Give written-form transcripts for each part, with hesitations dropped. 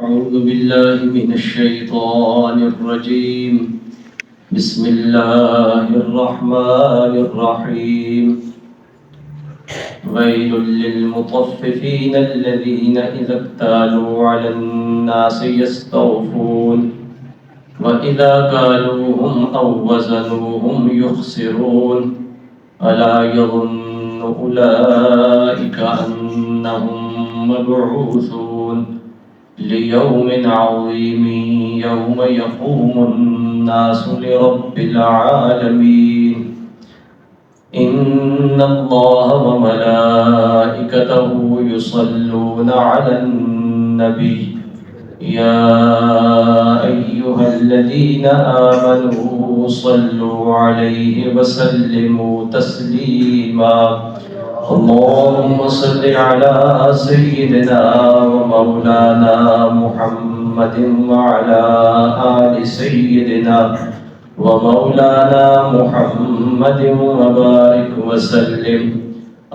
أعوذ بالله من الشيطان الرجيم. بسم الله الرحمن الرحيم. ويل للمطففين الذين إذا اكتالوا على الناس يستوفون وإذا كالوهم أو وزنوهم يخسرون ألا يظن أولئك أنهم مبعوثون ليوم عظيم يوم يقوم الناس لرب العالمين. إن الله وملائكته يصلون على النبي يا أيها الذين آمنوا صلوا عليه وسلموا تسليما. اللهم صل على سيدنا ومولانا محمد وعلى آل سيدنا ومولانا محمد وبارك وسلم.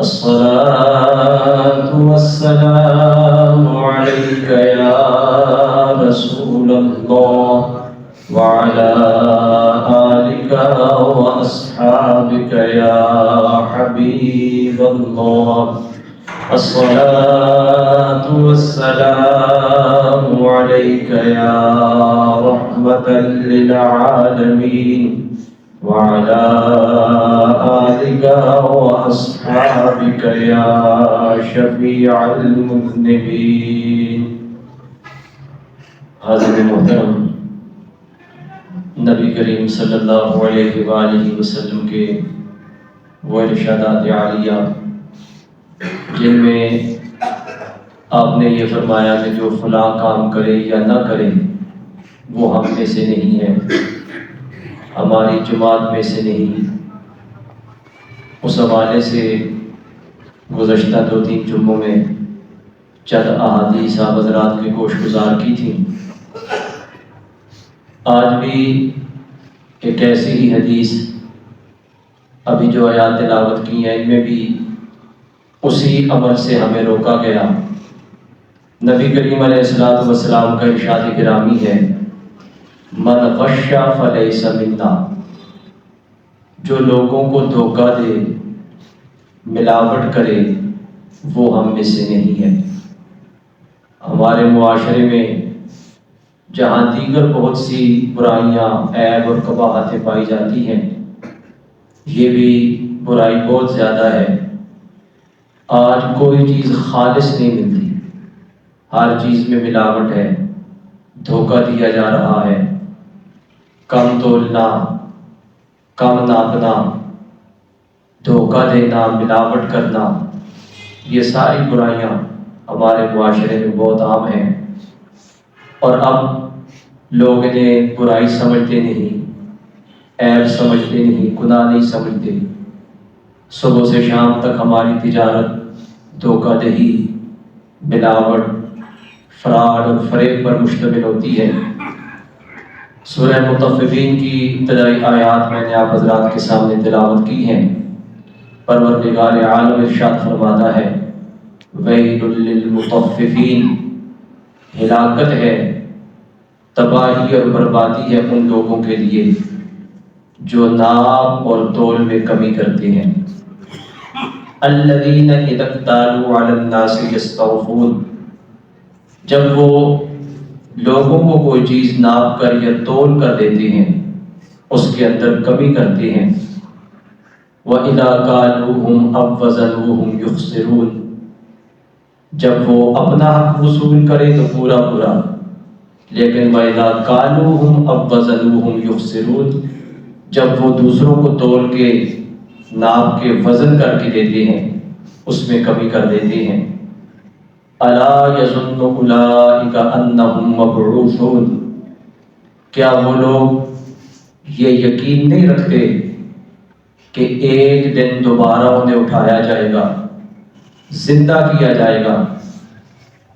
الصلاة والسلام عليك يا رسول الله وعلى آلك وأصحابك يا حبيب الله. الصلاة والسلام عليك يا رحمة للعالمين وعلى آلك وأصحابك يا شفيع المذنبين. حاضرین محترم، نبی کریم صلی اللہ علیہ وآلہ وسلم کے وہ ارشادات عالیہ جن میں آپ نے یہ فرمایا کہ جو فلاں کام کرے یا نہ کرے وہ ہم میں سے نہیں ہے، ہماری جماعت میں سے نہیں، اس حوالے سے گزشتہ 2-3 جمعوں میں چند احادیث آپ حضرات کے گوش گزار کی تھیں. آج بھی ایک ایسی ہی حدیث، ابھی جو آیات تلاوت کی ہیں ان میں بھی اسی عمل سے ہمیں روکا گیا. نبی کریم علیہ السلام کا ارشاد گرامی ہے، من غش فلیس منا، جو لوگوں کو دھوکہ دے، ملاوٹ کرے، وہ ہم میں سے نہیں ہے. ہمارے معاشرے میں جہاں دیگر بہت سی برائیاں، عیب اور قباحتیں پائی جاتی ہیں، یہ بھی برائی بہت زیادہ ہے. آج کوئی چیز خالص نہیں ملتی، ہر چیز میں ملاوٹ ہے، دھوکہ دیا جا رہا ہے، کم تولنا، کم ناپنا، دھوکہ دینا، ملاوٹ کرنا، یہ ساری برائیاں ہمارے معاشرے میں بہت عام ہیں. اور اب لوگ انہیں برائی سمجھتے نہیں، عیب سمجھتے نہیں، گناہ نہیں سمجھتے. صبح سے شام تک ہماری تجارت دھوکہ دہی، ملاوٹ، فراڈ اور فریب پر مشتمل ہوتی ہے. سورہ مطففین کی ابتدائی آیات میں نے آپ حضرات کے سامنے تلاوت کی ہیں. پروردگار عالم ارشاد فرماتا ہے، ویل للمطففین، ہلاکت ہے، تباہی اور بربادی ہے ان لوگوں کے لیے جو ناپ اور تول میں کمی کرتے ہیں. الذین اذا اکتالوا علی الناس یستوفون، جب وہ لوگوں کو کوئی چیز ناپ کر یا تول کر دیتے ہیں اس کے اندر کمی کرتے ہیں. وَإِذَا كَالُوهُمْ أَوْ وَزَنُوهُمْ يُخْسِرُونَ، جب وہ اپنا حق وصول کرے تو پورا پورا، لیکن وَإِذَا كَالُوهُمْ أَوْ وَزَنُوهُمْ يُخْسِرُونَ، جب وہ دوسروں کو تول کے، ناپ کے، وزن کر کے دیتے ہیں اس میں کمی کر دیتے ہیں. أَلَا يَظُنُّ أُولَئِكَ أَنَّهُمْ مَبْعُوثُونَ، کیا وہ لوگ یہ یقین نہیں رکھتے کہ ایک دن دوبارہ انہیں اٹھایا جائے گا، زندہ کیا جائے گا.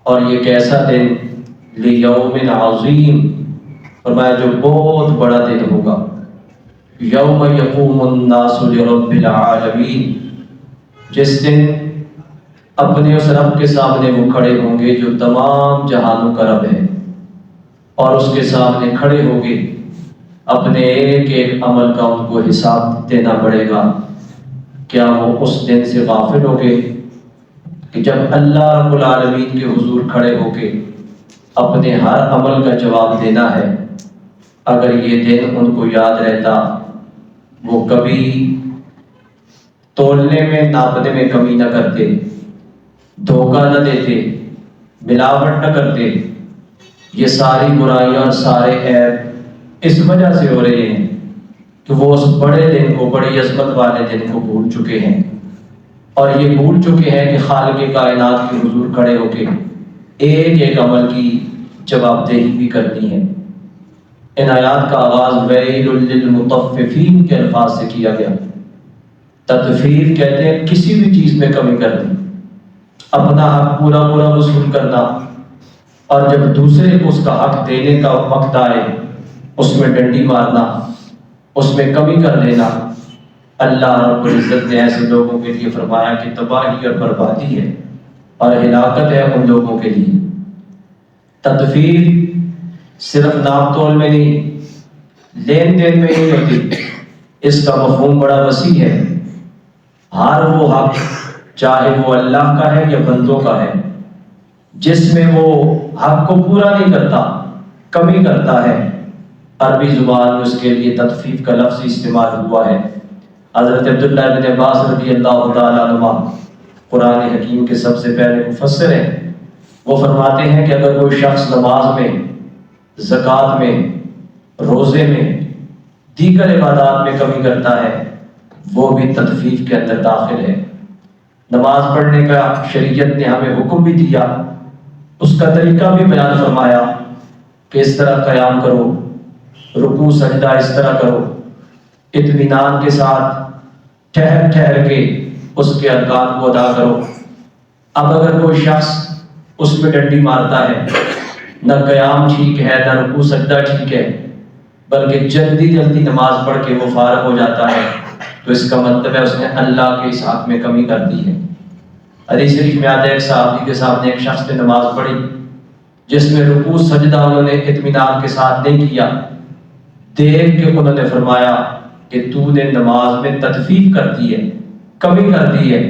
اور یہ کیسا دن، لیوم عظیم، فرمایا جو بہت بڑا دن ہوگا. یوم یقوم الناس لرب العالمین، جس دن اپنے اس رب کے سامنے وہ کھڑے ہوں گے جو تمام جہانوں کا رب ہے. اور اس کے سامنے کھڑے ہو کے اپنے ایک ایک عمل کا ان کو حساب دینا پڑے گا، کیا وہ اس دن سے غافل ہو گئے کہ جب اللہ رب العالمین کے حضور کھڑے ہو کے اپنے ہر عمل کا جواب دینا ہے؟ اگر یہ دن ان کو یاد رہتا، وہ کبھی تولنے میں ناپنے میں کمی نہ کرتے، دھوکہ نہ دیتے، ملاوٹ نہ کرتے۔ یہ ساری برائیاں اور سارے عیب اس وجہ سے ہو رہے ہیں کہ وہ اس بڑے دن کو، بڑی عظمت والے دن کو بھول چکے ہیں، اور یہ بھول چکے ہیں کہ خالق کائنات کے حضور کھڑے ہو کے ایک ایک عمل کی جواب دہی بھی کرنی ہے۔ ان آیات کا آغاز ویل للمطففین کے الفاظ سے کیا گیا۔ تطفیف کہتے ہیں کسی بھی چیز میں کمی کرنا، اپنا حق پورا پورا وصول کرنا، اور جب دوسرے کو اس کا حق دینے کا وقت آئے اس میں ڈنڈی مارنا، اس میں کمی کر دینا۔ اللہ رب العزت نے ایسے لوگوں کے لیے فرمایا کہ تباہی اور بربادی ہے اور ہلاکت ہے ان لوگوں کے لیے۔ تطفیف صرف ناپ تول میں نہیں، لین دین میں نہیں ہوتی، اس کا مفہوم بڑا وسیع ہے۔ ہر وہ حق، چاہے وہ اللہ کا ہے یا بندوں کا ہے، جس میں وہ حق کو پورا نہیں کرتا، کمی کرتا ہے، عربی زبان میں اس کے لیے تطفیف کا لفظ استعمال ہوا ہے۔ حضرت عبداللہ بن عباس رضی اللہ تعالیٰ عنہ قرآن حکیم کے سب سے پہلے مفسر ہیں، وہ فرماتے ہیں کہ اگر کوئی شخص نماز میں، زکوٰۃ میں، روزے میں، دیگر عبادات میں کمی کرتا ہے، وہ بھی تطفیف کے اندر داخل ہے۔ نماز پڑھنے کا شریعت نے ہمیں حکم بھی دیا، اس کا طریقہ بھی بیان فرمایا کہ اس طرح قیام کرو، رکوع سجدہ اس طرح کرو، اطمینان کے ساتھ ٹھہر ٹھہر کے اس کے ارکان کو ادا کرو۔ اب اگر کوئی شخص اس میں ڈنڈی مارتا ہے، نہ قیام ٹھیک ہے، نہ رکوع سجدہ ٹھیک ہے، بلکہ جلدی جلدی نماز پڑھ کے وہ فارغ ہو جاتا ہے، تو اس کا مطلب ہے اس نے اللہ کے اس حق میں کمی کر دی ہے۔ حدیث شریف میں آتا ہے ایک صحابی کے سامنے ایک شخص نے نماز پڑھی جس میں رکوع سجدہ انہوں نے اطمینان کے ساتھ نہیں کیا، دیکھ کے انہوں نے فرمایا کہ تو نے نماز میں تطفیف کر دی ہے، کمی کر دی ہے،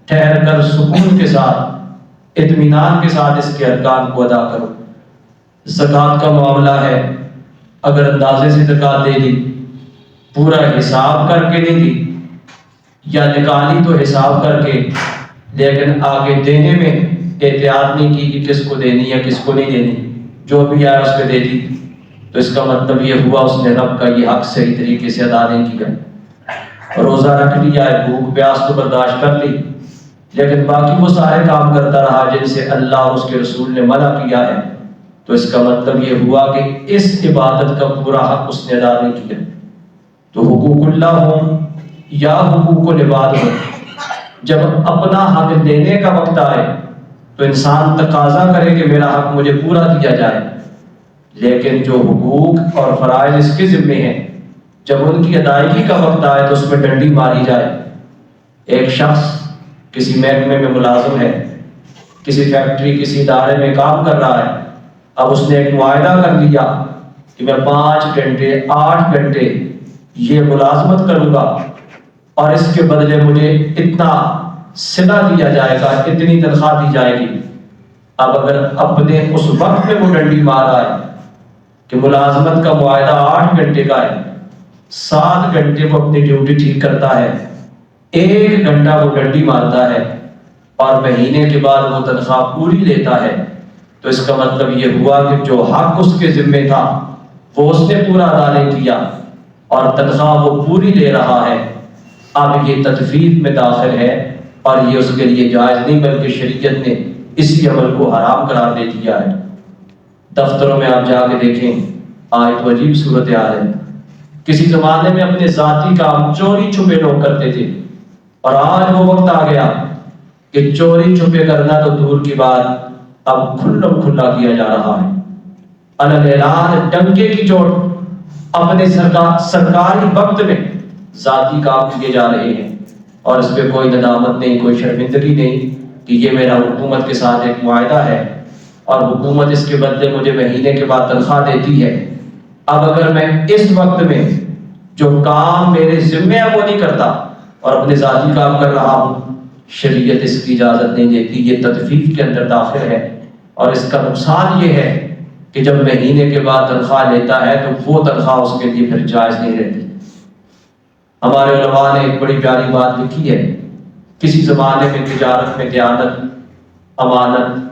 ٹھہر کر سکون کے ساتھ، اطمینان کے ساتھ اس کے ارکان کو ادا کرو۔ زکوٰۃ کا معاملہ ہے، اگر اندازے سے زکوٰۃ دے دی، پورا حساب کر کے نہیں دی، یا نکالی تو حساب کر کے، لیکن آگے دینے میں احتیاط نہیں کی کہ کس کو دینی ہے کس کو نہیں دینی، جو بھی آیا اس پہ دے دی، تو اس کا مطلب یہ ہوا اس نے رب کا یہ حق صحیح طریقے سے ادا نہیں کیا۔ روزہ رکھ لیا ہے، بھوک پیاس تو برداشت کر لی، لیکن باقی وہ سارے کام کرتا رہا جن سے اللہ اور اس کے رسول نے منع کیا ہے، تو اس کا مطلب یہ ہوا کہ اس عبادت کا پورا حق اس نے ادا نہیں کیا۔ تو حقوق اللہ ہوں یا حقوق العباد ہوں، جب اپنا حق دینے کا وقت آئے تو انسان تقاضا کرے کہ میرا حق مجھے پورا دیا جائے، لیکن جو حقوق اور فرائض اس کے ذمے ہیں، جب ان کی ادائیگی کا وقت آئے تو اس میں ڈنڈی ماری جائے۔ ایک شخص کسی محکمے میں ملازم ہے، کسی فیکٹری کسی ادارے میں کام کر رہا ہے، اب اس نے ایک معاہدہ کر لیا کہ میں 5 گھنٹے 8 گھنٹے یہ ملازمت کروں گا اور اس کے بدلے مجھے اتنا صلہ دیا جائے گا، اتنی تنخواہ دی جائے گی۔ اب اگر اپنے اس وقت میں وہ ڈنڈی مار رہا ہے کہ ملازمت کا معاہدہ 8 گھنٹے کا ہے، 7 گھنٹے وہ اپنی ڈیوٹی ٹھیک کرتا ہے، 1 گھنٹہ وہ ڈنڈی مارتا ہے اور مہینے کے بعد وہ تنخواہ پوری لیتا ہے، تو اس کا مطلب یہ ہوا کہ جو حق اس کے ذمے تھا وہ اس نے پورا ادا نہیں کیا اور تنخواہ وہ پوری لے رہا ہے۔ اب یہ تطفیف میں داخل ہے اور یہ اس کے لیے جائز نہیں، بلکہ شریعت نے اسی عمل کو حرام قرار دے دیا ہے۔ دفتروں میں آپ جا کے دیکھیں، آج تو عجیب صورتحال ہے۔ کسی زمانے میں اپنے ذاتی کام چوری چھپے لوگ کرتے تھے، اور آج وہ وقت آ گیا کہ چوری چھپے کرنا تو دور کی بات، اب کھلم کھلا کیا جا رہا ہے۔ علل اعلان ڈنکے کی چوٹ اپنے سرکاری وقت میں ذاتی کام کیے جا رہے ہیں، اور اس پہ کوئی ندامت نہیں، کوئی شرمندگی نہیں کہ یہ میرا حکومت کے ساتھ ایک معاہدہ ہے اور حکومت اس کے بدلے مجھے مہینے کے بعد تنخواہ دیتی ہے، اب اگر میں اس وقت میں جو کام میرے ذمہ ہے وہ نہیں کرتا اور اپنے ذاتی کام کر رہا ہوں، شریعت اس کی اجازت نہیں دیتی، یہ تدفیف کے اندر داخل ہے۔ اور اس کا نقصان یہ ہے کہ جب مہینے کے بعد تنخواہ لیتا ہے تو وہ تنخواہ اس کے لیے پھر جائز نہیں رہتی۔ ہمارے علماء نے ایک بڑی پیاری بات لکھی ہے، کسی زمانے میں تجارت میں دیانت، امانت،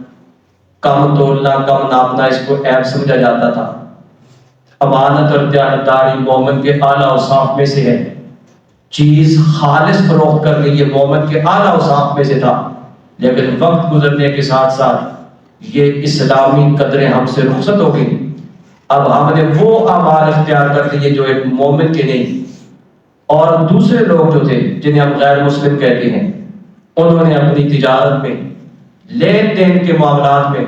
کم تولنا کم ناپنا اس کو عیب سمجھا جاتا تھا۔ امانت اور دیانتداری مومن کے اعلیٰ اوصاف میں سے ہے، چیز خالص فروخت کرنی یہ مومن کے اعلیٰ اوصاف میں سے تھا، لیکن وقت گزرنے کے ساتھ ساتھ یہ اسلامی قدریں ہم سے رخصت ہو گئی۔ اب ہم نے وہ اعمال اختیار کر لیے جو ایک مومن کے نہیں، اور دوسرے لوگ جو تھے جنہیں ہم غیر مسلم کہتے ہیں، انہوں نے اپنی تجارت میں، لین دین کے معاملات میں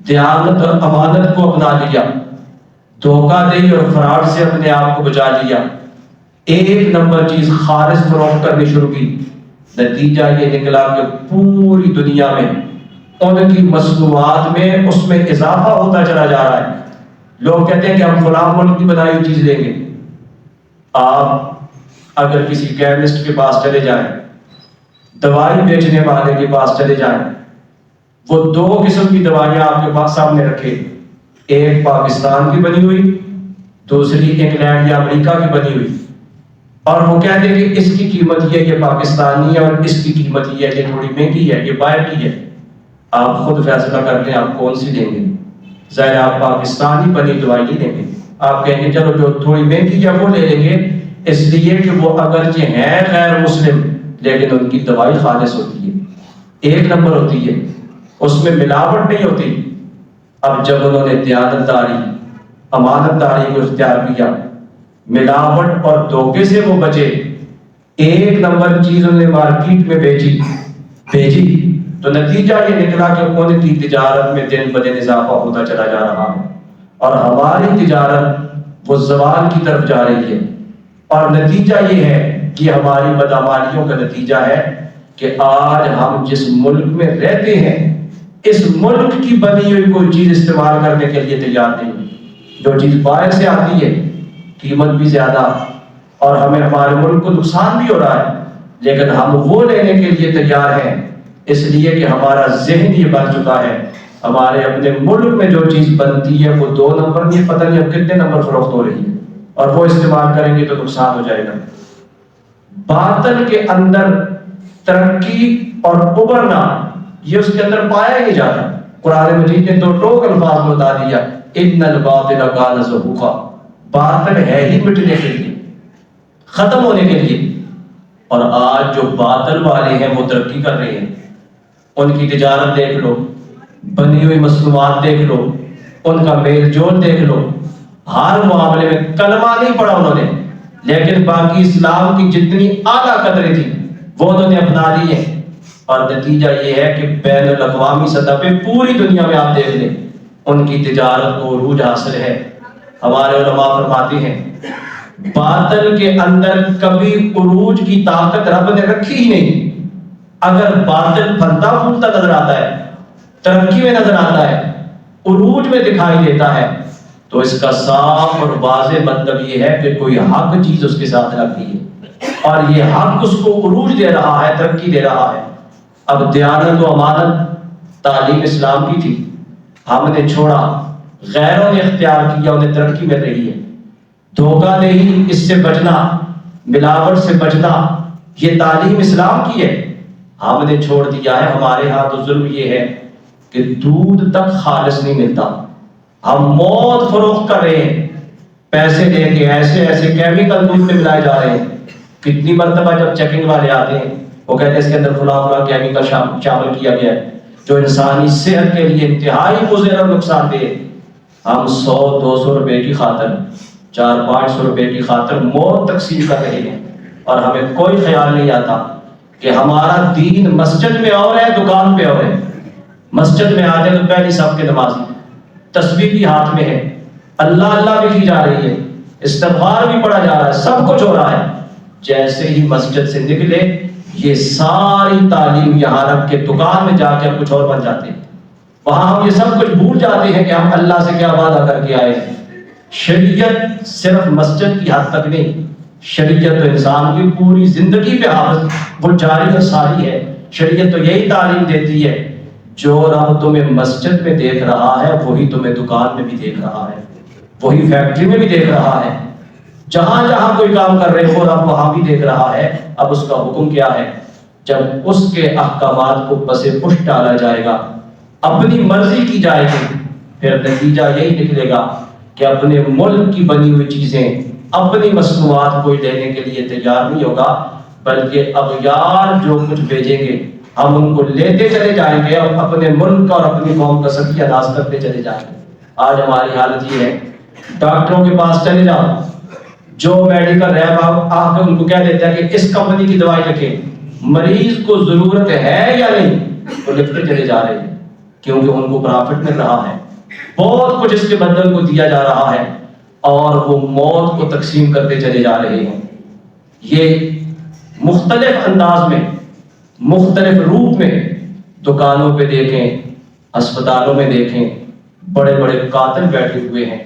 دیانت اور امانت کو اپنا لیا، دھوکہ دہی اور فراڈ سے اپنے آپ کو بچا لیا، ایک نمبر چیز خالص فروخت کرنی شروع کی۔ نتیجہ یہ نکلا کہ پوری دنیا میں ان کی مصنوعات میں اس میں اضافہ ہوتا چلا جا رہا ہے۔ لوگ کہتے ہیں کہ ہم فلاں ملک کی بنائی ہوئی چیز لیں گے۔ آپ اگر کسی کیمسٹ کے پاس چلے جائیں، دوائی بیچنے والے کے پاس چلے جائیں، وہ دو قسم کی دوائیاں آپ کے پاس سامنے رکھے، ایک پاکستان کی بنی ہوئی، دوسری انگلینڈ یا امریکہ کی بنی ہوئی، اور وہ کہتے ہیں کہ اس کی قیمت یہ پاکستانی ہے اور اس کی قیمت یہ تھوڑی مہنگی ہے، یہ باہر کی ہے۔ آپ خود فیصلہ کر لیں آپ کون سی لیں گے۔ ظاہر آپ پاکستانی بنی دوائی نہیں لیں گے، آپ کہیں گے چلو جو تھوڑی مہنگی ہے وہ لے لیں گے، اس لیے کہ وہ اگرچہ ہیں غیر مسلم لیکن ان کی دوائی خالص ہوتی ہے، ایک نمبر ہوتی ہے، اس میں ملاوٹ نہیں ہوتی۔ اب جب انہوں نے دیانتداری، امانت داری کو اختیار کیا، ملاوٹ اور دھوکے سے وہ بچے، ایک نمبر چیز انہوں نے مارکیٹ میں بھیجی تو نتیجہ یہ نکلا کہ ان کی تجارت میں دن بدن اضافہ ہوتا چلا جا رہا ہے، اور ہماری تجارت وہ زوال کی طرف جا رہی ہے۔ اور نتیجہ یہ ہے کہ ہماری بدعمالیوں کا نتیجہ ہے کہ آج ہم جس ملک میں رہتے ہیں اس ملک کی بنی ہوئی کوئی چیز استعمال کرنے کے لیے تیار نہیں۔ جو چیز باہر سے آتی ہے قیمت بھی زیادہ اور ہمیں ہمارے ملک کو نقصان بھی ہو رہا ہے، لیکن ہم وہ لینے کے لیے تیار ہیں اس لیے کہ ہمارا ذہن یہ بن چکا ہے ہمارے اپنے ملک میں جو چیز بنتی ہے وہ 2 نمبر نہیں، پتہ نہیں اب کتنے نمبر فروخت ہو رہی ہے، اور وہ استعمال کریں گے تو نقصان ہو جائے گا۔ باطل کے اندر ترقی اور ابھرنا یہ اس کے اندر پایا ہی نہیں جاتا۔ قرآن مجید نے 2 ٹوک الفاظ میں بتا دیا، ان الباطل کان زہوقا، باطل ہے ہی مٹنے کے لیے، ختم ہونے کے لیے۔ اور آج جو باطل والے ہیں وہ ترقی کر رہے ہیں، ان کی تجارت دیکھ لو، بنی ہوئی مصنوعات دیکھ لو، ان کا میل جول دیکھ لو، ہر معاملے میں کلمہ نہیں پڑھا انہوں نے، لیکن باقی اسلام کی جتنی اعلیٰ قدریں تھیں وہ انہوں نے اپنا لی ہیں، اور نتیجہ یہ ہے کہ بین الاقوامی سطح پہ پوری دنیا میں آپ دیکھ لیں ان کی تجارت کو عروج حاصل ہے۔ ہمارے علماء فرماتے ہیں باطل کے اندر کبھی عروج کی طاقت رب نے رکھی ہی نہیں۔ اگر باطل پھلتا پھولتا نظر آتا ہے، ترقی میں نظر آتا ہے، عروج میں دکھائی دیتا ہے، تو اس کا صاف اور واضح مطلب یہ ہے کہ کوئی حق چیز اس کے ساتھ لگ گئی ہے اور یہ حق اس کو عروج دے رہا ہے، ترقی دے رہا ہے۔ اب دیانت و امانت تعلیم اسلام کی تھی، ہم نے چھوڑا، غیروں نے اختیار کیا، انہیں ترقی مل رہی ہے۔ دھوکہ دہی، اس سے بچنا، ملاوٹ سے بچنا، یہ تعلیم اسلام کی ہے، ہم نے چھوڑ دیا ہے۔ ہمارے ہاں تو ظلم یہ ہے کہ دودھ تک خالص نہیں ملتا، ہم موت فروخت کر رہے ہیں، پیسے دے کے ایسے ایسے کیمیکل دودھ میں ملائے جا رہے ہیں۔ کتنی مرتبہ جب چیکنگ والے آتے ہیں وہ کہتے ہیں اس کے اندر فلاں فلاں کیمیکل شامل کیا گیا ہے جو انسانی صحت کے لیے انتہائی مضر اور نقصان دہ ہے۔ ہم 100-200 روپے کی خاطر، 400-500 روپے کی خاطر موت تقسیم کر رہے ہیں، اور ہمیں کوئی خیال نہیں آتا کہ ہمارا دین مسجد میں اور ہے، دکان پہ اور ہے۔ مسجد میں آتے تو پہلی صف کے نمازی، تسبیح بھی ہاتھ میں ہے، اللہ اللہ بھی کی جا رہی ہے، استغفار بھی پڑھا جا رہا ہے، سب کچھ ہو رہا ہے۔ جیسے ہی مسجد سے نکلے یہ ساری تعلیم یہاں رکھ کے دکان میں جا کے کچھ اور بن جاتے ہیں۔ وہاں ہم یہ سب کچھ بھول جاتے ہیں کہ ہم اللہ سے کیا وعدہ کر کے آئے ہیں۔ شریعت صرف مسجد کی حد تک نہیں، شریعت تو انسان کی پوری زندگی پہ حافظ وہ جاری اور ساری ہے۔ شریعت تو یہی تعلیم دیتی ہے جو رب تمہیں مسجد میں دیکھ رہا ہے وہی تمہیں دکان میں بھی دیکھ رہا ہے، وہی فیکٹری میں بھی دیکھ رہا ہے، جہاں جہاں کوئی کام کر رہے ہو رب وہاں بھی دیکھ رہا ہے۔ اب اس کا حکم کیا ہے؟ جب اس کے احکامات کو پس پش ڈالا جائے گا، اپنی مرضی کی جائے گی، پھر نتیجہ یہی نکلے گا کہ اپنے ملک کی بنی ہوئی چیزیں، اپنی مصنوعات کوئی لینے کے لیے تیار نہیں ہوگا، بلکہ اغیار جو کچھ بھیجیں گے ہم ان کو لیتے چلے جائیں گے اور اپنے ملک اور اپنی قوم کا ستیہ ناش کرتے چلے جائیں گے۔ آج ہماری حالت یہ ہے، ڈاکٹروں کے پاس چلے جاؤ، جو میڈیکل ریپ آ کے ان کو کہہ دیتا ہے کہ اس کمپنی کی دوائی رکھیں، مریض کو ضرورت ہے یا نہیں تو لکھتے چلے جا رہے ہیں، کیونکہ ان کو پرافٹ مل رہا ہے، بہت کچھ اس کے بدل کو دیا جا رہا ہے اور وہ موت کو تقسیم کرتے چلے جا رہے ہیں۔ یہ مختلف انداز میں، مختلف روپ میں دکانوں پہ دیکھیں، اسپتالوں میں دیکھیں، بڑے بڑے قاتل بیٹھے ہوئے ہیں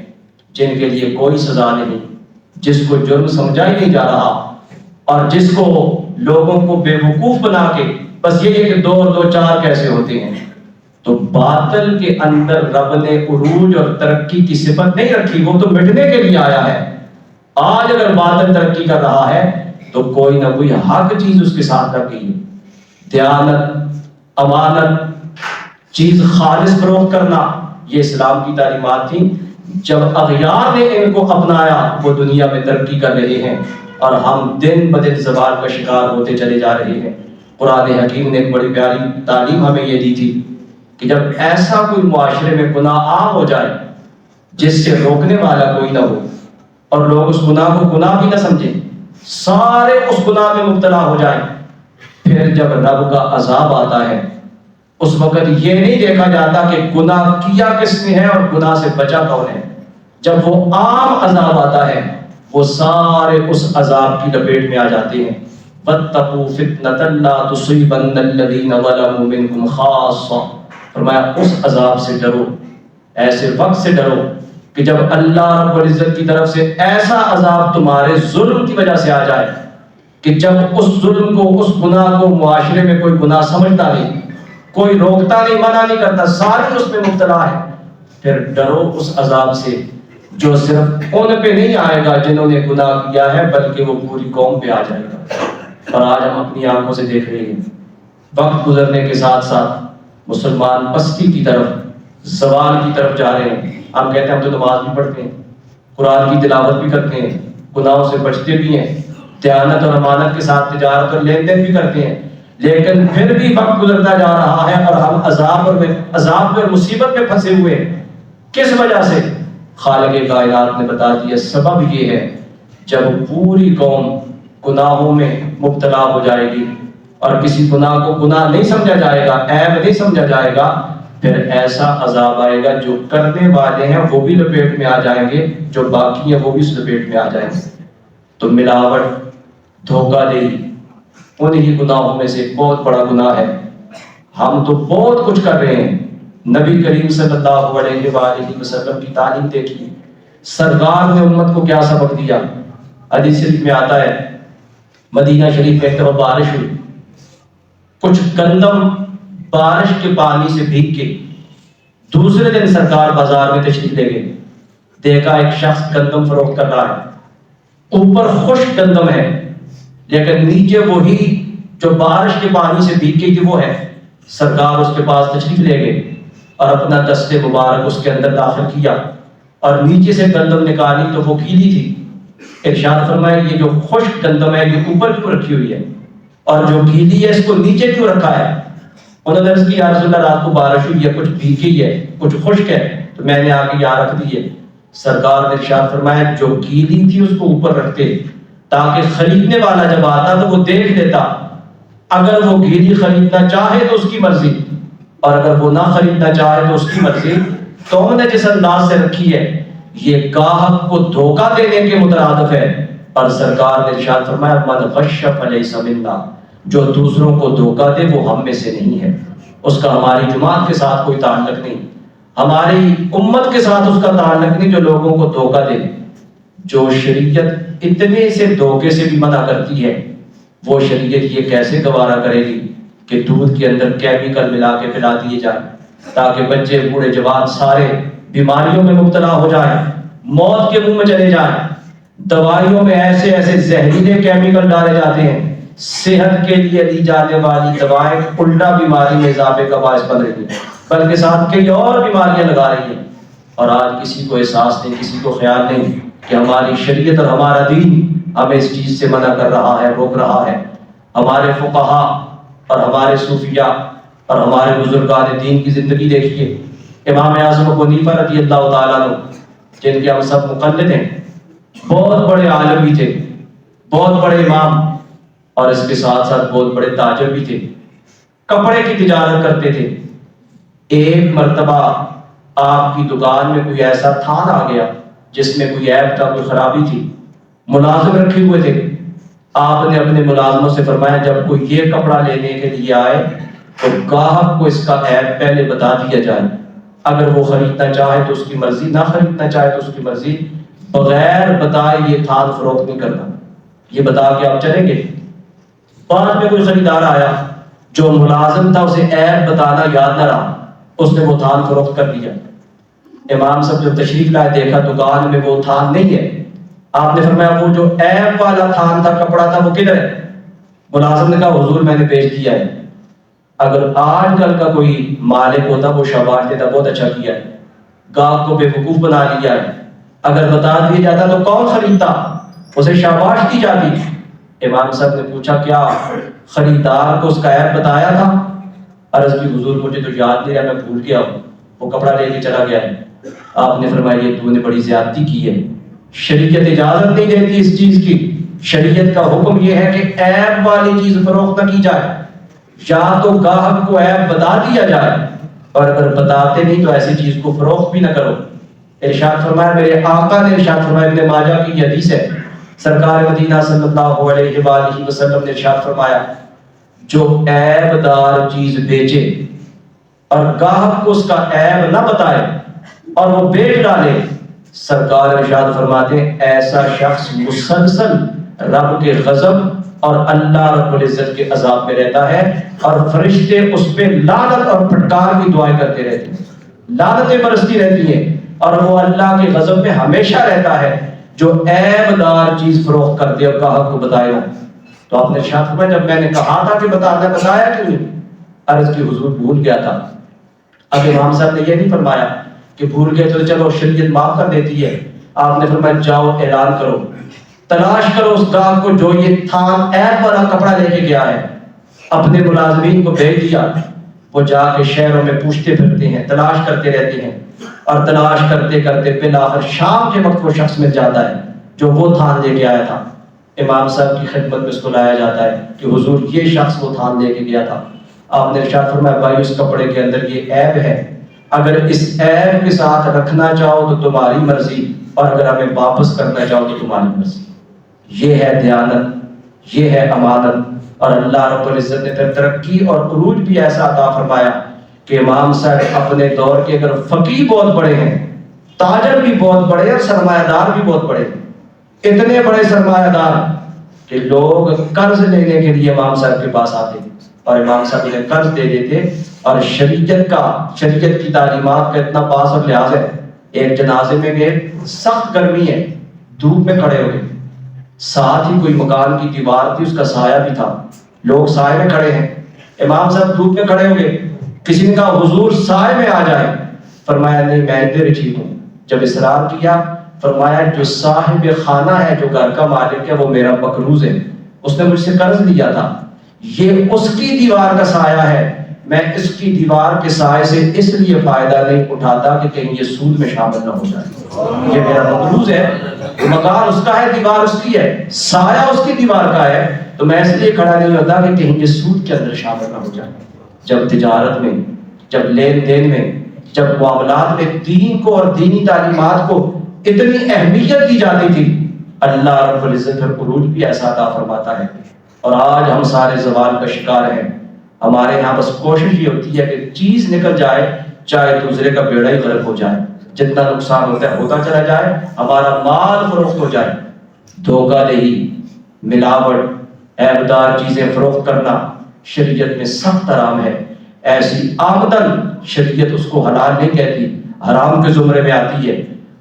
جن کے لیے کوئی سزا نہیں، جس کو جرم سمجھا ہی نہیں جا رہا اور جس کو لوگوں کو بے وقوف بنا کے بس یہ ہے کہ 2 اور 2 4 کیسے ہوتے ہیں۔ تو باطل کے اندر رب نے عروج اور ترقی کی صفت نہیں رکھی، وہ تو مٹنے کے لیے آیا ہے۔ آج اگر باطل ترقی کر رہا ہے تو کوئی نہ کوئی حق چیز اس کے ساتھ رکھ گئی ہے۔ دیانت، امانت، چیز خالص فروخت کرنا، یہ اسلام کی تعلیمات تھیں۔ جب اغیار نے ان کو اپنایا وہ دنیا میں ترقی کر رہے ہیں اور ہم دن بدن زوال کا شکار ہوتے چلے جا رہے ہیں۔ قرآن حکیم نے ایک بڑی پیاری تعلیم ہمیں یہ دی تھی کہ جب ایسا کوئی معاشرے میں گناہ عام ہو جائے جس سے روکنے والا کوئی نہ ہو اور لوگ اس گناہ کو گناہ بھی نہ سمجھیں، سارے اس گناہ میں مبتلا ہو جائیں، پھر جب رب کا عذاب آتا ہے اس وقت یہ نہیں دیکھا جاتا کہ گناہ کیا کس نے ہے اور گناہ سے بچا کون ہے۔ جب وہ عام عذاب آتا ہے وہ سارے اس عذاب کی لپیٹ میں آ جاتے ہیں۔ وَاتَّقُوا فِتْنَةً لَا تُصِيبَنَّ الَّذِينَ ظَلَمُوا مِنْكُمْ خَاصَّةً، فرمایا اس عذاب سے ڈرو، ایسے وقت سے ڈرو کہ جب اللہ رب العزت کی طرف سے ایسا عذاب تمہارے ظلم کی وجہ سے آ جائے کہ جب اس ظلم کو، اس گناہ کو معاشرے میں کوئی گناہ سمجھتا نہیں، کوئی روکتا نہیں، منع نہیں کرتا، سارے اس میں مبتلا ہے، پھر ڈرو اس عذاب سے جو صرف ان پہ نہیں آئے گا جنہوں نے گناہ کیا ہے بلکہ وہ پوری قوم پہ آ جائے گا۔ اور آج ہم اپنی آنکھوں سے دیکھ رہے ہیں، وقت گزرنے کے ساتھ ساتھ مسلمان پستی کی طرف، زوال کی طرف جا رہے ہیں۔ ہم کہتے ہیں ہم تو نماز بھی پڑھتے ہیں، قرآن کی تلاوت بھی کرتے ہیں، گناہوں سے بچتے بھی ہیں، دیانت اور امانت کے ساتھ تجارت اور لین دین بھی کرتے ہیں، لیکن پھر بھی وقت گزرتا جا رہا ہے اور ہم عذاب میں مصیبت میں پھنسے ہوئے ہیں۔ کس وجہ سے؟ خالق کائنات نے بتا دیا، سبب یہ ہے جب پوری قوم گناہوں میں مبتلا ہو جائے گی اور کسی گناہ کو گناہ نہیں سمجھا جائے گا، عیب نہیں سمجھا جائے گا، پھر ایسا عذاب آئے گا جو کرنے والے ہیں وہ بھی لپیٹ میں آ جائیں گے، جو باقی ہیں وہ بھی اس لپیٹ میں آ جائیں گے۔ تو ملاوٹ، دھوکہ دہی انہی گناہوں میں سے بہت بڑا گناہ ہے۔ ہم تو بہت کچھ کر رہے ہیں۔ نبی کریم صلی اللہ علیہ وآلہ وسلم کی تعلیم دیکھیے، سرکار نے امت کو کیا سبق دیا۔ حدیث شریف میں آتا ہے، مدینہ شریف میں ایک دفعہ بارش ہوئی، کچھ گندم بارش کے پانی سے بھیگ کے دوسرے دن سرکار بازار میں تشریف لے گئے، دیکھا ایک شخص گندم فروخت کر رہا ہے، اوپر خشک گندم ہے لیکن نیچے وہی جو بارش کے پانی سے بھیگ گئی تھی وہ ہے۔ سرکار اس کے پاس تشریف لے گئے اور اپنا دست مبارک اس کے اندر داخل کیا اور نیچے سے گندم نکالی تو وہ گیلی تھی۔ ارشاد فرمایا یہ جو خشک گندم ہے یہ اوپر کیوں رکھی ہوئی ہے اور جو گیلی ہے اس کو نیچے کیوں رکھا ہے؟ انہوں نے عرض کی، یا رسول اللہ رات کو بارش ہوئی ہے، کچھ بھیگی ہے، کچھ خشک ہے تو میں نے آ کے یہاں رکھ دی ہے۔ سرکار نے ارشاد فرمایا جو گیلی تھی اس کو اوپر رکھتے تاکہ خریدنے والا جب آتا تو وہ دیکھ لیتا، اگر وہ گیلی خریدنا چاہے تو اس کی مرضی اور اگر وہ نہ خریدنا چاہے تو اس کی مرضی۔ تو ہم نے جس انداز سے رکھی ہے یہ گاہک کو دھوکہ دینے کے مترادف ہے، اور سرکار نے ارشاد فرمایا من غش فلیس منا، جو دوسروں کو دھوکہ دے وہ ہم میں سے نہیں ہے۔ اس کا ہماری جماعت کے ساتھ کوئی تعلق نہیں، ہماری امت کے ساتھ اس کا تعلق نہیں جو لوگوں کو دھوکہ دے۔ جو شریعت اتنے سے دھوکے سے بھی منع کرتی ہے، وہ شریعت یہ کیسے گوارا کرے گی کہ دودھ کے اندر کیمیکل ملا کے پلا دیے جائیں تاکہ بچے بوڑھے جوان سارے بیماریوں میں مبتلا ہو جائیں، موت کے منہ میں چلے جائیں۔ دوائیوں میں ایسے ایسے زہریلے کیمیکل ڈالے جاتے ہیں، صحت کے لیے دی جانے والی دوائیں الٹا بیماری میں اضافے کا باعث بن رہی ہیں، بلکہ ساتھ کئی اور بیماریاں لگا رہی ہیں۔ اور آج کسی کو احساس نہیں، کسی کو خیال نہیں کہ ہماری شریعت اور ہمارا دین ہمیں اس چیز سے منع کر رہا ہے، روک رہا ہے۔ ہمارے فقہا اور ہمارے صوفیاء اور ہمارے بزرگان دین کی زندگی دیکھیے۔ امام اعظم ابو حنیفہ رضی اللہ تعالیٰ عنہ، جن کے ہم سب مقلد ہیں، بہت بڑے عالم بھی تھے، بہت بڑے امام، اور اس کے ساتھ ساتھ بہت بڑے تاجر بھی تھے، کپڑے کی تجارت کرتے تھے۔ ایک مرتبہ آپ کی دکان میں کوئی ایسا تھان آ گیا جس میں کوئی عیب تھا، کوئی خرابی تھی، ملازم رکھے ہوئے تھے۔ آپ نے اپنے ملازموں سے فرمایا جب کوئی یہ کپڑا لینے کے لیے آئے تو گاہک کو اس کا عیب پہلے بتا دیا جائے، اگر وہ خریدنا چاہے تو اس کی مرضی، نہ خریدنا چاہے تو اس کی مرضی، بغیر بتائے یہ تھان فروخت نہیں کرنا، یہ بتا کے آپ چلیں گے۔ بعد میں کوئی خریدار آیا، جو ملازم تھا اسے عیب بتانا یاد نہ رہا، اس نے وہ تھان فروخت کر دیا۔ امام صاحب جو تشریف لائے، دیکھا دکان میں وہ تھان نہیں ہے۔ آپ نے فرمایا وہ جو عیب والا تھان تھا، کپڑا تھا، وہ کدھر ہے؟ ملازم نے کہا حضور میں نے بیچ دیا ہے۔ اگر آج کل کا کوئی مالک ہوتا وہ شاباش دیتا، بہت اچھا کیا ہے، گاہک کو بے وقوف بنا لیا ہے، اگر بتا دیا جاتا تو کون خریدتا، اسے شاباش دی جاتی۔ امام صاحب نے پوچھا کیا خریدار کو اس کا عیب بتایا تھا؟ عرض کی حضور مجھے تو یاد نہیں رہا، میں بھول گیا ہوں، وہ کپڑا لے کے چلا گیا ہے۔ آپ نے فرمایا یہ تو نے بڑی زیادتی کی ہے، شریعت اجازت نہیں دیتی اس چیز کی۔ شریعت کا حکم یہ ہے کہ عیب والی چیز فروخت نہ کی جائے، یا تو گاہک کو عیب بتا دیا جائے، اور اگر بتاتے نہیں تو ایسی چیز کو فروخت بھی نہ کرو۔ ارشاد فرمایا، میرے آقا نے ارشاد فرمایا، ابن ماجہ کی حدیث ہے، سرکار مدینہ صلی اللہ علیہ وآلہ وسلم نے ارشاد فرمایا جو عیب دار چیز بیچے اور گاہک کو اس کا عیب نہ بتائے اور وہ بیچ ڈالے، سرکار ارشاد فرماتے ہیں ایسا شخص مسلسل رب کے غضب اور اللہ رب العزت کے عذاب میں رہتا ہے، اور فرشتے اس پہ لعنت اور پھٹکار کی دعائیں کرتے رہتے ہیں، لعنتیں برستی رہتی ہیں، اور وہ اللہ کے غضب میں ہمیشہ رہتا ہے جو عیب دار چیز فروخت کرتے اور گاہک کو بتائے گا۔ تو آپ نے ارشاد فرمایا جب میں نے کہا تھا کہ بتایا کیوں نہیں؟ عرض کی حضور بھول گیا تھا۔ اب امام صاحب نے یہ نہیں فرمایا کہ بھول گئے تو چلو شریعت معاف کر دیتی ہے، آپ نے فرمایا جاؤ اعلان کرو، تلاش کرو اس گاہک کو جو یہ تھان عیب والا کپڑا لے کے گیا ہے۔ اپنے ملازمین کو بھیج دیا، وہ جا کے شہروں میں پوچھتے پھرتے ہیں، تلاش کرتے رہتے ہیں، اور تلاش کرتے کرتے بالآخر شام کے وقت وہ شخص مل جاتا ہے جو وہ تھان لے کے آیا تھا۔ امام صاحب کی خدمت میں اس کو لایا جاتا ہے کہ حضور یہ شخص وہ تھان لے کے گیا تھا۔ آپ نے ارشاد فرمایا بھائی اس کپڑے کے اندر یہ عیب ہے، اگر اس عیب کے ساتھ رکھنا چاہو تو تمہاری مرضی، اور اگر ہمیں واپس کرنا چاہو تو تمہاری مرضی۔ یہ ہے دیانت، یہ ہے امانت۔ اور اللہ رب العزت نے پھر ترقی اور عروج بھی ایسا عطا فرمایا کہ امام صاحب اپنے دور کے اگر فقیہ بہت بڑے ہیں، تاجر بھی بہت بڑے اور سرمایہ دار بھی بہت بڑے ہیں، اتنے بڑے سرمایہ دار کہ لوگ قرض لینے کے لیے امام صاحب کے پاس آتے اور امام صاحب انہیں قرض دے دیتے۔ اور شریعت کی تعلیمات کا اتنا پاس اور لحاظ ہے، ایک جنازے میں گئے، سخت گرمی ہے، دھوپ میں کھڑے ہو گئے، ساتھ ہی کوئی مکان کی دیوار تھی، اس کا سایہ بھی تھا، لوگ سائے میں کھڑے ہیں، امام صاحب دھوپ میں کھڑے ہو گئے۔ کسی نے کہا حضور سائے میں آ جائیں، فرمایا نہیں میں ادھر ہی ٹھیک ہوں۔ جب اصرار کیا فرمایا جو صاحب خانہ ہے، جو گھر کا مالک ہے، وہ میرا مقروض ہے، اس نے مجھ سے قرض لیا تھا، یہ اس کی دیوار کا سایہ ہے، میں اس کی دیوار کے سائے سے اس لیے فائدہ نہیں اٹھاتا کہ کہیں یہ سود میں شامل نہ ہو جائے، یہ میرا مقروض ہے، مکان اس کا ہے، دیوار اس کی ہے، سایہ اس کی دیوار کا ہے، تو میں اس لیے کھڑا نہیں ہوتا کہ کہیں یہ سود کے اندر شامل نہ ہو جائے۔ جب تجارت میں، جب لین دین میں، جب معاملات میں دین کو اور دینی تعلیمات کو اتنی اہمیت دی جاتی تھی، اللہ رب العزت پھر عروج بھی ایسا عطا فرماتا ہے۔ اور آج ہم سارے زوال کا شکار ہیں، ہمارے یہاں بس کوشش یہ ہوتی ہے کہ چیز نکل جائے چاہے دوسرے کا بیڑا ہی غرق ہو جائے، جتنا نقصان ہوتا ہے ہوتا چلا جائے، ہمارا مال فروخت ہو جائے۔ دھوکہ دہی، ملاوٹ، عیبدار چیزیں فروخت کرنا شریعت میں سخت حرام ہے۔ ایسی آمدن شریعت اس کو حلال نہیں کہتی، حرام کے زمرے میں آتی ہے۔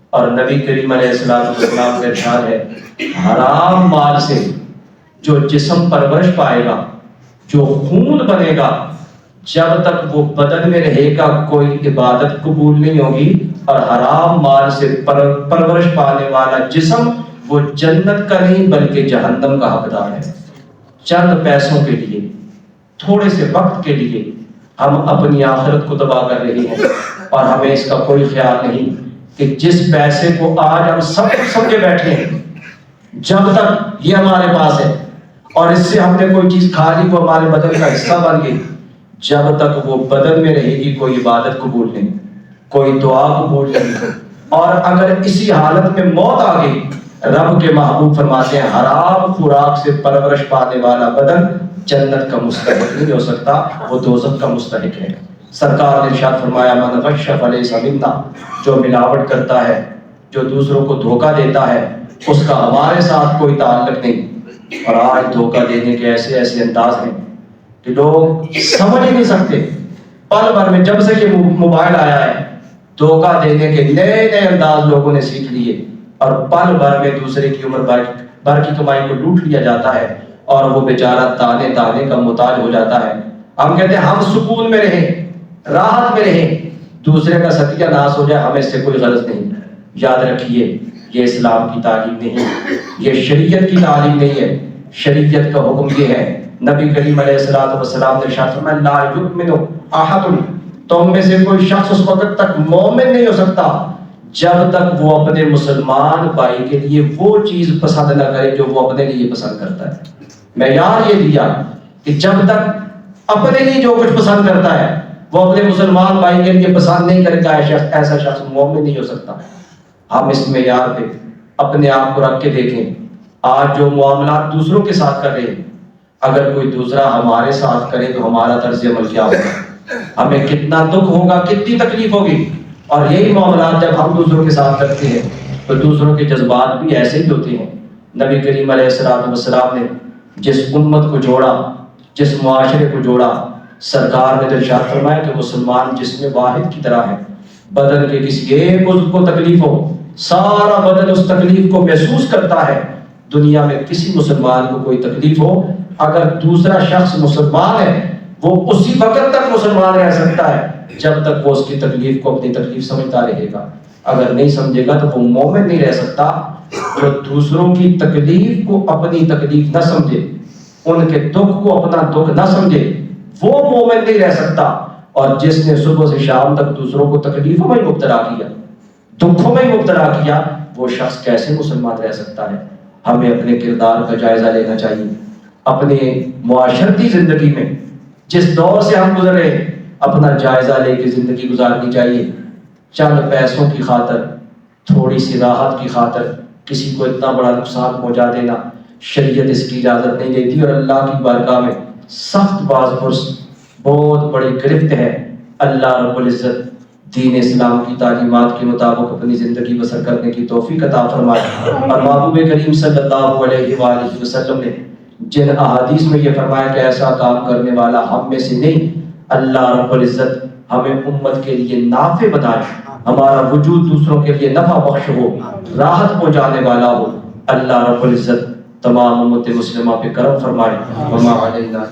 اور نبی کریم علیہ السلام کا ارشاد ہے، حرام مال سے جو جسم پرورش پائے گا، جو خون بنے گا، جب تک وہ بدن میں رہے گا کوئی عبادت قبول نہیں ہوگی۔ اور حرام مال سے پرورش پانے والا جسم وہ جنت کا نہیں بلکہ جہنم کا حقدار ہے۔ چند پیسوں کے لیے، تھوڑے سے وقت کے لیے ہم اپنی آخرت کو تباہ کر رہے ہیں، اور ہمیں اس کا کوئی خیال نہیں کہ جس پیسے کو آج ہم سب سمجھے بیٹھے ہیں، جب تک یہ ہمارے پاس ہے اور اس سے ہم نے کوئی چیز کھا لی وہ ہمارے بدن کا حصہ بن گئی، جب تک وہ بدن میں رہے گی کوئی عبادت قبول نہیں، کوئی دعا قبول نہیں۔ اور اگر اسی حالت میں موت آ گئی، رب کے محبوب فرماتے ہیں حرام خوراک سے پرورش پانے والا بدن جنت کا مستحق نہیں ہو سکتا، وہ دوزخ کا مستحق ہے۔ سرکار نے ارشاد فرمایا من غش فلیس منا، جو ملاوٹ کرتا ہے، جو دوسروں کو دھوکہ دیتا ہے، اس کا ہمارے ساتھ کوئی تعلق نہیں۔ اور آج دھوکہ دینے کے ایسے ایسے انداز ہیں کہ لوگ سمجھ ہی نہیں سکتے۔ پل بھر میں جب سے یہ موبائل آیا ہے، دھوکہ دینے کے نئے نئے انداز لوگوں نے سیکھ لیے، اور پل بھر میں دوسرے کی عمر بھر کی کمائی کو لوٹ لیا جاتا ہے، اور وہ بیچارہ تانے تانے کا محتاج ہو جاتا ہے۔ ہم کہتے ہیں ہم سکون میں رہیں، راحت میں رہیں، دوسرے کا ستیہ ناش ہو جائے، ہمیں اس سے کوئی غرض نہیں۔ یاد رکھیے یہ اسلام کی تعلیم نہیں، یہ شریعت کی تعلیم نہیں ہے۔ شریعت کا حکم یہ ہے، نبی کریم علیہ السلام نے ارشاد فرمایا لا یؤمن احد، تم میں سے کوئی شخص اس وقت تک مومن نہیں ہو سکتا جب تک وہ اپنے مسلمان بھائی کے لیے وہ چیز پسند نہ کرے جو وہ اپنے لیے پسند کرتا ہے۔ معیار یہ دیا کہ جب تک اپنے لیے جو کچھ پسند کرتا ہے وہ اپنے مسلمان بھائی کے لیے پسند نہیں کرے گا، ایسا شخص مومن نہیں ہو سکتا۔ ہم اس معیار پہ اپنے آپ کو رکھ کے دیکھیں، آج جو معاملات دوسروں کے ساتھ کر رہے ہیں، اگر کوئی دوسرا ہمارے ساتھ کرے تو ہمارا طرز عمل کیا ہوگا، ہمیں کتنا دکھ ہوگا، کتنی تکلیف ہوگی۔ اور یہی معاملات جب ہم دوسروں کے ساتھ کرتے ہیں تو دوسروں کے جذبات بھی ایسے ہی ہوتے ہیں۔ نبی کریم علیہ السلام نے جس امت کو جوڑا، جس معاشرے کو جوڑا، سرکار نے ارشاد فرمایا کہ مسلمان جسم واحد کی طرح ہے، بدن کے کسی ایک عضو کو تکلیف ہو سارا بدن اس تکلیف کو محسوس کرتا ہے۔ دنیا میں کسی مسلمان کو کوئی تکلیف ہو، اگر دوسرا شخص مسلمان ہے وہ اسی وقت تک مسلمان رہ سکتا ہے جب تک وہ اس کی تکلیف کو اپنی تکلیف سمجھتا رہے گا۔ اگر نہیں سمجھے گا تو وہ مومن نہیں رہ سکتا۔ جو دوسروں کی تکلیف کو اپنی تکلیف نہ سمجھے، ان کے دکھ کو اپنا دکھ نہ سمجھے، وہ مومن نہیں رہ سکتا۔ اور جس نے صبح سے شام تک دوسروں کو تکلیفوں میں مبتلا کیا، دکھوں میں مبتلا کیا، وہ شخص کیسے مسلمان رہ سکتا ہے؟ ہمیں اپنے کردار کا جائزہ لینا چاہیے۔ اپنے معاشرتی زندگی میں جس دور سے ہم گزرے، اپنا جائزہ لے کے زندگی گزارنی چاہیے۔ چند پیسوں کی خاطر، تھوڑی سی راحت کی خاطر کسی کو اتنا بڑا نقصان پہنچا دینا شریعت اس کی اجازت نہیں دیتی، اور اللہ کی بارگاہ میں سخت باز پرس بہت بڑی گرفت ہے۔ اللہ رب العزت دین اسلام کی تعلیمات کے مطابق اپنی زندگی بسر کرنے کی توفیق عطا فرمائے۔ اور محبوب کریم صلی اللہ علیہ وآلہ وسلم نے جن احادیث میں یہ فرمایا کہ ایسا کام کرنے والا ہم میں سے نہیں، اللہ رب العزت ہمیں امت کے لیے نافع بنائے، ہمارا وجود دوسروں کے لیے نفع بخش ہو، راحت پہنچانے والا ہو۔ اللہ رب العزت تمام امت مسلمہ پہ کرم فرمائے۔ وما علینا